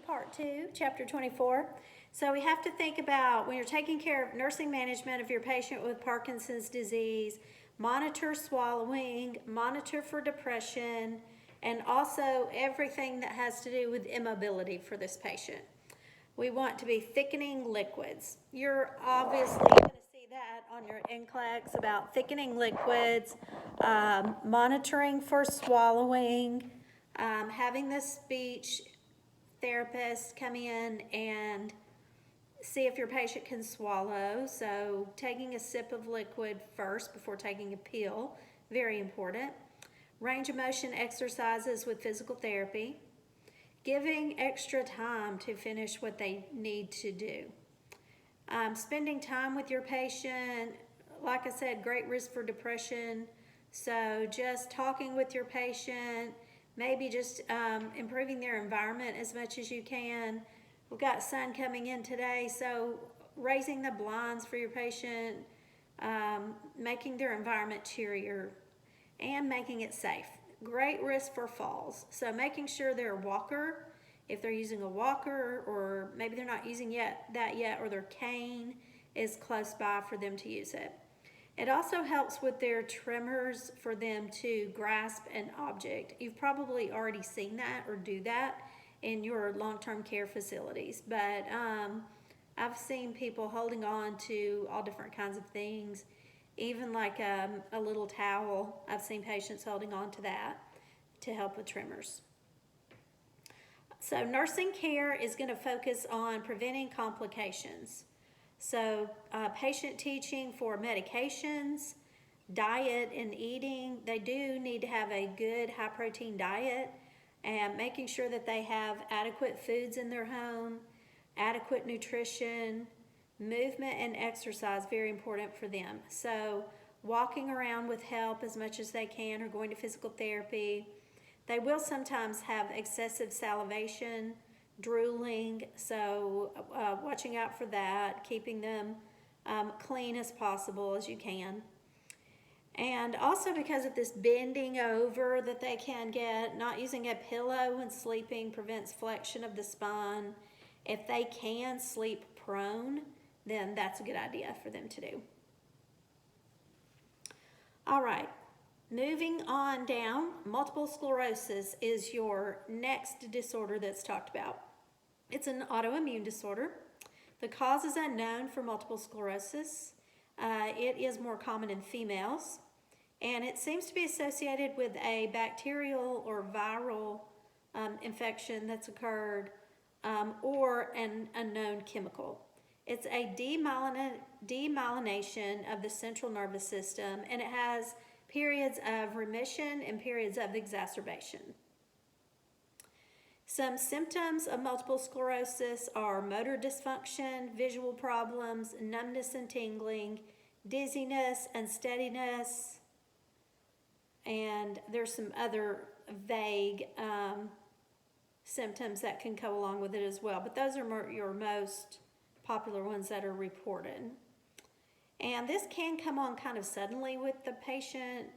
Part 2, Chapter 24. So we have to think about when you're taking care of nursing management of your patient with Parkinson's disease, monitor swallowing, monitor for depression, and also everything that has to do with immobility for this patient. We want to be thickening liquids. You're obviously going to see that on your NCLEX about thickening liquids, monitoring for swallowing, having the speech therapist come in and see if your patient can swallow. So taking a sip of liquid first before taking a pill, very important. Range of motion exercises with physical therapy. Giving extra time to finish what they need to do. Spending time with your patient, like I said, great risk for depression. So just talking with your patient, maybe just improving their environment as much as you can. We've got sun coming in today, so raising the blinds for your patient, making their environment cheerier, and making it safe. Great risk for falls. So making sure their walker, if they're using a walker or maybe they're not using that yet, or their cane is close by for them to use it. It also helps with their tremors for them to grasp an object. You've probably already seen that or do that in your long-term care facilities, but I've seen people holding on to all different kinds of things, even like a little towel. I've seen patients holding on to that to help with tremors. So nursing care is going to focus on preventing complications. So patient teaching for medications, diet and eating. They do need to have a good high protein diet, and making sure that they have adequate foods in their home, adequate nutrition, movement and exercise, very important for them. So walking around with help as much as they can, or going to physical therapy. They will sometimes have excessive salivation, drooling, so watching out for that, keeping them clean as possible as you can. And also because of this bending over that they can get, not using a pillow when sleeping prevents flexion of the spine. If they can sleep prone, then that's a good idea for them to do. All right, moving on down, multiple sclerosis is your next disorder that's talked about. It's an autoimmune disorder. The cause is unknown for multiple sclerosis. It is more common in females, and it seems to be associated with a bacterial or viral infection that's occurred, or an unknown chemical. It's a demyelination of the central nervous system, and it has periods of remission and periods of exacerbation. Some symptoms of multiple sclerosis are motor dysfunction, visual problems, numbness and tingling, dizziness, unsteadiness, and there's some other vague symptoms that can go along with it as well, but those are your most popular ones that are reported. And this can come on kind of suddenly with the patient,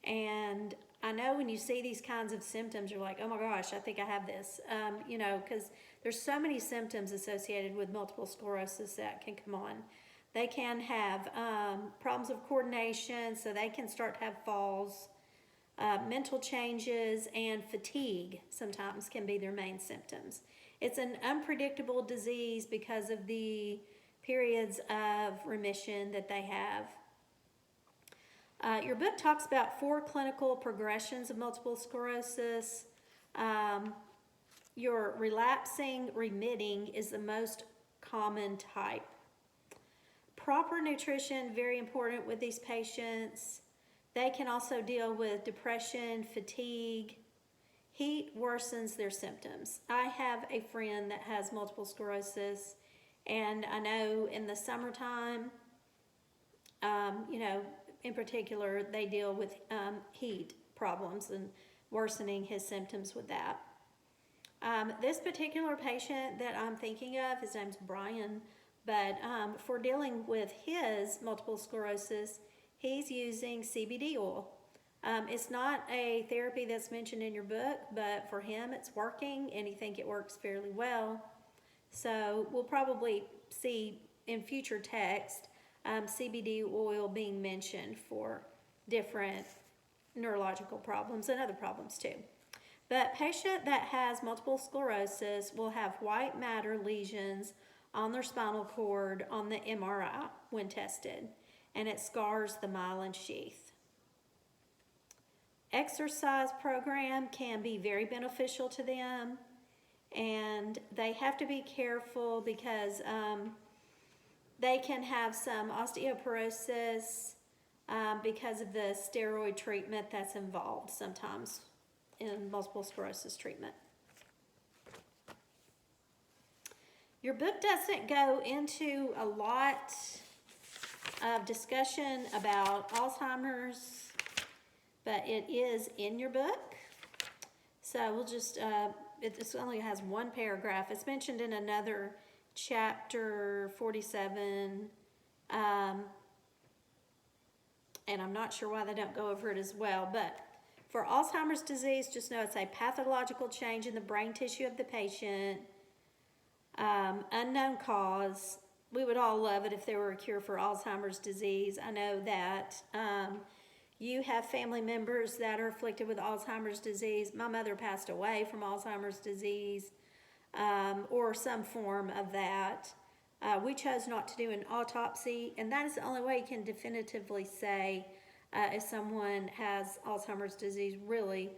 and I know when you see these kinds of symptoms, you're like, oh my gosh, I think I have this, because there's so many symptoms associated with multiple sclerosis that can come on. They can have problems of coordination, so they can start to have falls. Mental changes and fatigue sometimes can be their main symptoms. It's an unpredictable disease because of the periods of remission that they have. Your book talks about 4 clinical progressions of multiple sclerosis. Your relapsing remitting is the most common type. Proper nutrition, very important with these patients. They can also deal with depression, fatigue. Heat worsens their symptoms. I have a friend that has multiple sclerosis, and I know in the summertime, in particular, they deal with heat problems and worsening his symptoms with that. This particular patient that I'm thinking of, his name's Brian, but for dealing with his multiple sclerosis, he's using CBD oil. It's not a therapy that's mentioned in your book, but for him it's working and he think it works fairly well. So we'll probably see in future text CBD oil being mentioned for different neurological problems and other problems too. But patient that has multiple sclerosis will have white matter lesions on their spinal cord on the MRI when tested, and it scars the myelin sheath. Exercise program can be very beneficial to them, and they have to be careful because they can have some osteoporosis because of the steroid treatment that's involved sometimes in multiple sclerosis treatment. Your book doesn't go into a lot of discussion about Alzheimer's, but it is in your book. So we'll just, it only has one paragraph. It's mentioned in another chapter 47, and I'm not sure why they don't go over it as well, but for Alzheimer's disease, just know it's a pathological change in the brain tissue of the patient, unknown cause. We would all love it if there were a cure for Alzheimer's disease. I know that you have family members that are afflicted with Alzheimer's disease. My mother passed away from Alzheimer's disease or some form of that. We chose not to do an autopsy, and that is the only way you can definitively say if someone has Alzheimer's disease, really,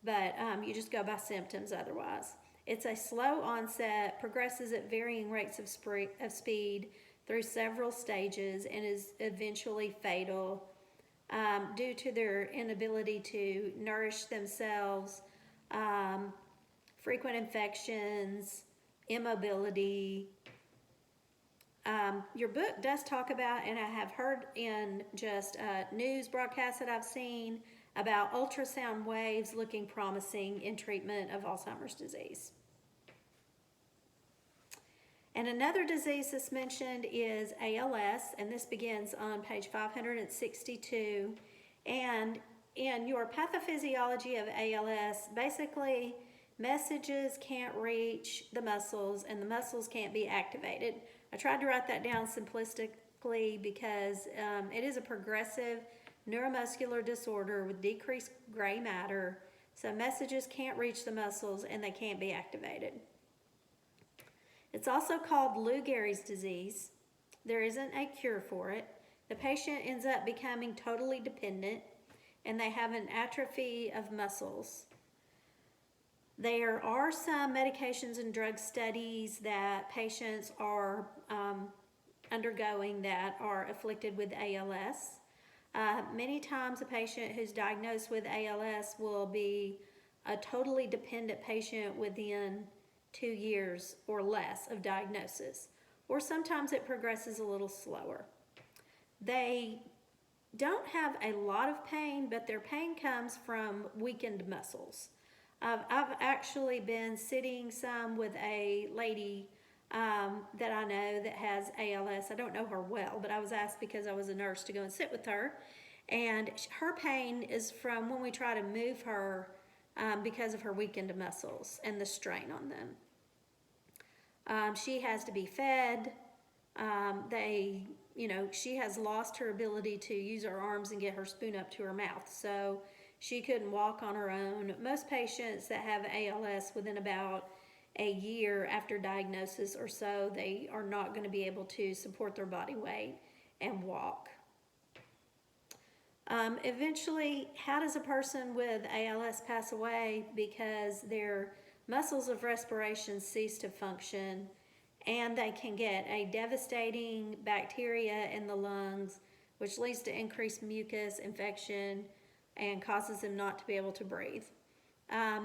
but you just go by symptoms otherwise. It's a slow onset, progresses at varying rates of speed through several stages, and is eventually fatal due to their inability to nourish themselves, frequent infections, immobility. Your book does talk about, and I have heard in just news broadcasts that I've seen, about ultrasound waves looking promising in treatment of Alzheimer's disease. And another disease that's mentioned is ALS, and this begins on page 562. And in your pathophysiology of ALS, basically messages can't reach the muscles and the muscles can't be activated. I tried to write that down simplistically because it is a progressive neuromuscular disorder with decreased gray matter, so messages can't reach the muscles and they can't be activated. It's also called Lou Gehrig's disease. There isn't a cure for it. The patient ends up becoming totally dependent and they have an atrophy of muscles. There are some medications and drug studies that patients are undergoing that are afflicted with ALS. Many times a patient who's diagnosed with ALS will be a totally dependent patient within 2 years or less of diagnosis, or sometimes it progresses a little slower. They don't have a lot of pain, but their pain comes from weakened muscles. I've actually been sitting some with a lady that I know that has ALS. I don't know her well, but I was asked because I was a nurse to go and sit with her. And her pain is from when we try to move her because of her weakened muscles and the strain on them. She has to be fed. She has lost her ability to use her arms and get her spoon up to her mouth. So she couldn't walk on her own. Most patients that have ALS, within about a year after diagnosis or so, they are not going to be able to support their body weight and walk. Eventually, how does a person with ALS pass away? Because their muscles of respiration cease to function, and they can get a devastating bacteria in the lungs, which leads to increased mucus infection and causes them not to be able to breathe.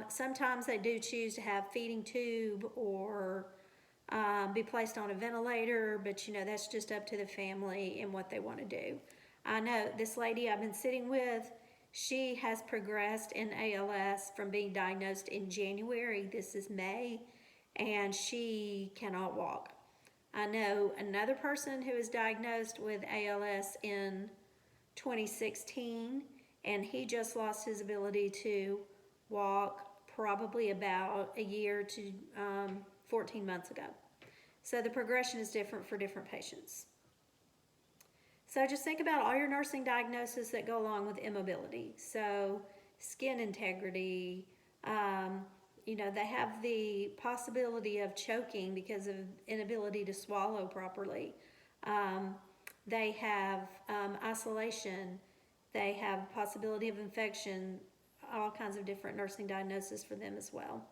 Sometimes they do choose to have feeding tube or be placed on a ventilator, but that's just up to the family and what they want to do. I know this lady I've been sitting with, she has progressed in ALS from being diagnosed in January, this is May, and she cannot walk. I know another person who was diagnosed with ALS in 2016, and he just lost his ability to walk probably about a year to 14 months ago. So the progression is different for different patients. So just think about all your nursing diagnoses that go along with immobility. So skin integrity, they have the possibility of choking because of inability to swallow properly. They have isolation. They have possibility of infection, all kinds of different nursing diagnoses for them as well.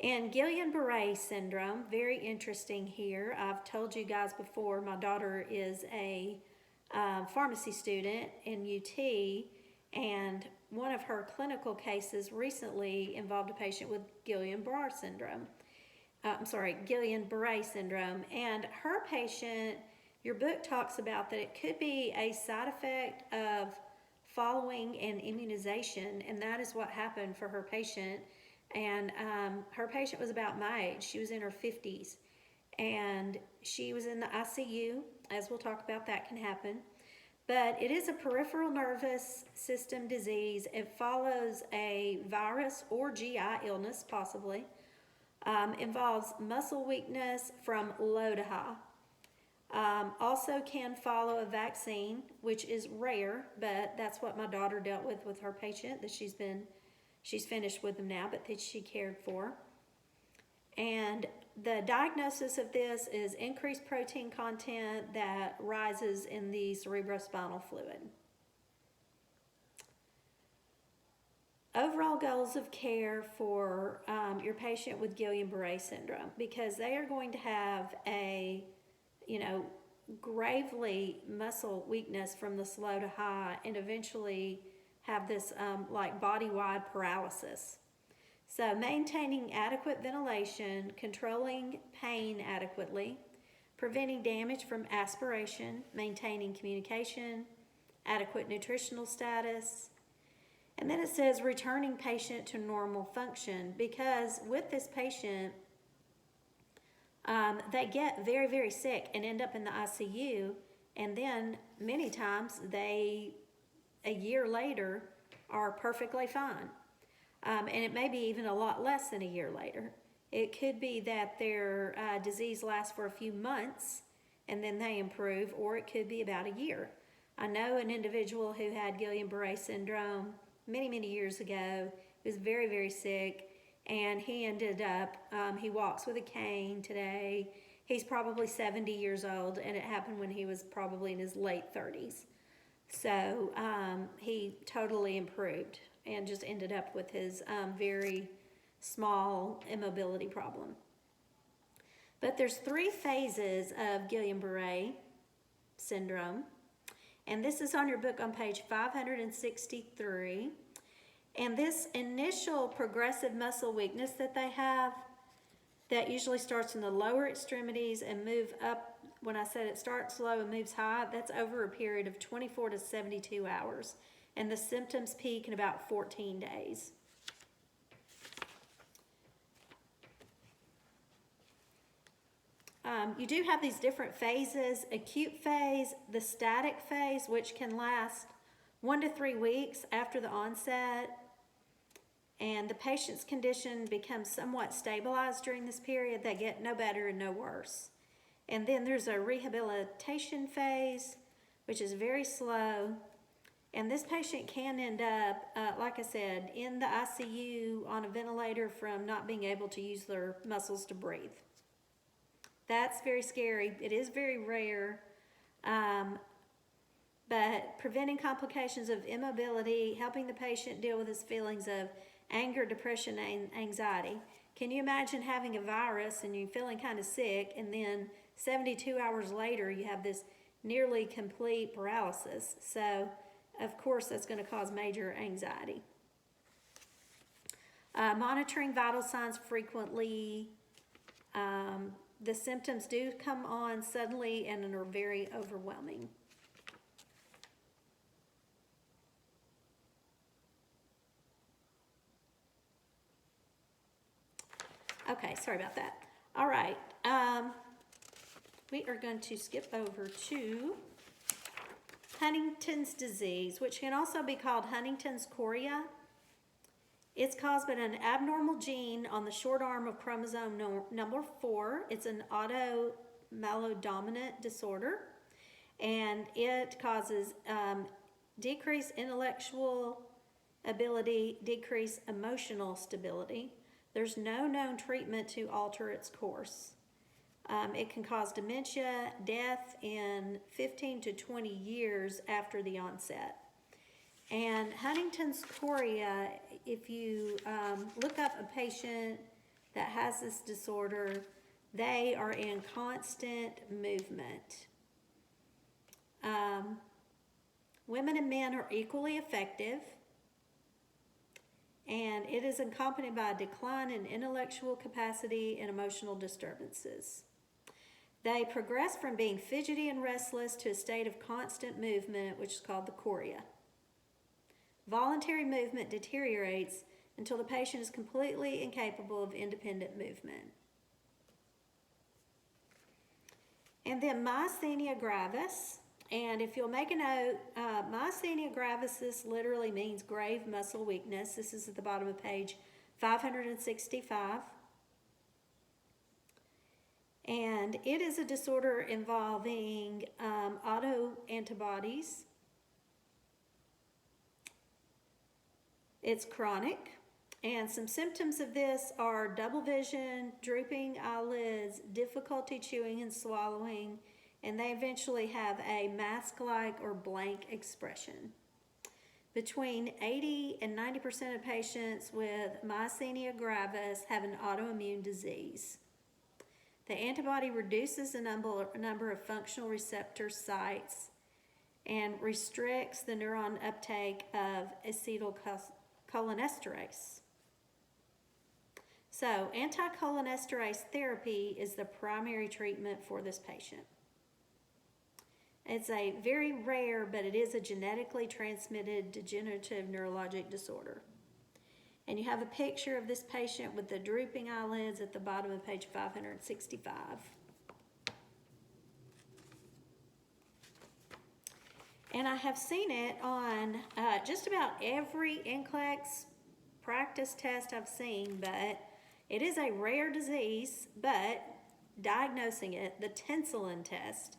And Guillain-Barré syndrome, very interesting here. I've told you guys before, my daughter is a pharmacy student in UT, and one of her clinical cases recently involved a patient with Guillain-Barré syndrome. Guillain-Barré syndrome. And her patient, your book talks about that it could be a side effect of following an immunization, and that is what happened for her patient. And her patient was about my age. She was in her 50s, and she was in the ICU, as we'll talk about. That can happen. But it is a peripheral nervous system disease. It follows a virus or GI illness, possibly. Involves muscle weakness from low to high. Also can follow a vaccine, which is rare, but that's what my daughter dealt with her patient that she's finished with them now, but that she cared for. And the diagnosis of this is increased protein content that rises in the cerebrospinal fluid. Overall goals of care for your patient with Guillain-Barré syndrome, because they are going to have a, gravely muscle weakness from the slow to high, and eventually have this like body-wide paralysis. So maintaining adequate ventilation, controlling pain adequately, preventing damage from aspiration, maintaining communication, adequate nutritional status. And then it says returning patient to normal function, because with this patient, they get very, very sick and end up in the ICU, and then many times a year later are perfectly fine. And it may be even a lot less than a year later. It could be that their disease lasts for a few months and then they improve, or it could be about a year. I know an individual who had Guillain-Barré syndrome many, many years ago. He was very, very sick, and he ended up, he walks with a cane today. He's probably 70 years old, and it happened when he was probably in his late 30s. So he totally improved and just ended up with his very small immobility problem. But there's 3 phases of Guillain-Barré syndrome, and this is on your book on page 563. And this initial progressive muscle weakness that they have, that usually starts in the lower extremities and move up. When I said it starts low and moves high, that's over a period of 24 to 72 hours. And the symptoms peak in about 14 days. You do have these different phases: acute phase, the static phase, which can last 1 to 3 weeks after the onset, and the patient's condition becomes somewhat stabilized during this period. They get no better and no worse. And then there's a rehabilitation phase, which is very slow. And this patient can end up, like I said, in the ICU on a ventilator from not being able to use their muscles to breathe. That's very scary. It is very rare. But preventing complications of immobility, helping the patient deal with his feelings of anger, depression, and anxiety. Can you imagine having a virus and you're feeling kind of sick, and then 72 hours later you have this nearly complete paralysis? So, of course, that's going to cause major anxiety. Monitoring vital signs frequently. The symptoms do come on suddenly and are very overwhelming. Okay, sorry about that. All right, we are going to skip over to Huntington's disease, which can also be called Huntington's chorea. It's caused by an abnormal gene on the short arm of chromosome number 4. It's an automallodominant disorder, and it causes decreased intellectual ability, decreased emotional stability. There's no known treatment to alter its course. It can cause dementia, death in 15 to 20 years after the onset. And Huntington's chorea, if you look up a patient that has this disorder, they are in constant movement. Women and men are equally effective, and it is accompanied by a decline in intellectual capacity and emotional disturbances. They progress from being fidgety and restless to a state of constant movement, which is called the chorea. Voluntary movement deteriorates until the patient is completely incapable of independent movement. And then myasthenia gravis. And if you'll make a note, myasthenia gravis, this literally means grave muscle weakness. This is at the bottom of page 565. And it is a disorder involving autoantibodies. It's chronic, and some symptoms of this are double vision, drooping eyelids, difficulty chewing and swallowing, and they eventually have a mask-like or blank expression. Between 80 and 90% of patients with myasthenia gravis have an autoimmune disease. The antibody reduces the number of functional receptor sites and restricts the neuron uptake of acetylcholinesterase. So, anticholinesterase therapy is the primary treatment for this patient. It's a very rare, but it is a genetically transmitted degenerative neurologic disorder. And you have a picture of this patient with the drooping eyelids at the bottom of page 565. And I have seen it on just about every NCLEX practice test I've seen, but it is a rare disease, but diagnosing it, the tensilin test,